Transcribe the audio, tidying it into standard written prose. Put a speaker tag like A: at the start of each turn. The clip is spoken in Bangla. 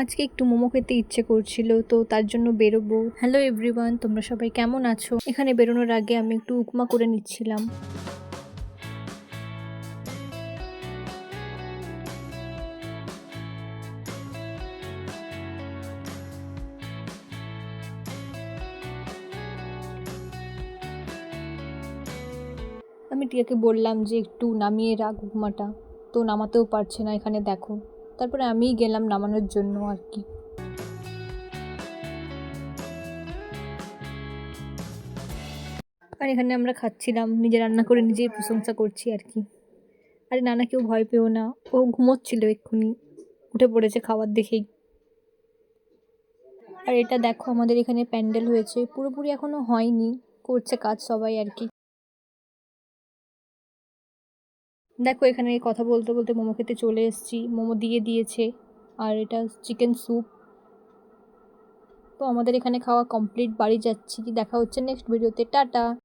A: আজকে একটু মোমো খেতে ইচ্ছে করছিল, তো তার জন্য বেরোবো। হ্যালো এভরিওয়ান, তোমরা সবাই কেমন আছো? এখানে বেরোনোর আগে আমি একটু উপমা করে নিচ্ছিলাম। আমি টিয়াকে বললাম যে একটু নামিয়ে রাখ উপমাটা, তো নামাতেও পারছে না। এখানে দেখো, তারপরে আমিই গেলাম নামানোর জন্য আর কি। আর এখানে আমরা খাচ্ছিলাম, নিজে রান্না করে নিজেই প্রশংসা করছি আর কি। আরে নানা, কেউ ভয় পেও না, ও ঘুমোচ্ছিল, এক্ষুনি উঠে পড়েছে খাবার দেখেই। আর এটা দেখো, আমাদের এখানে প্যান্ডেল হয়েছে, পুরোপুরি এখনো হয়নি, করছে কাজ সবাই আর কি। দেখো, এখানে কথা বলতে বলতে মোমো খেতে চলে এসেছি, মোমো দিয়ে দিয়েছে। আর এটা চিকেন স্যুপ। তো আমাদের এখানে খাওয়া কমপ্লিট, বাড়ি যাচ্ছি। দেখা হচ্ছে নেক্সট ভিডিওতে, টাটা।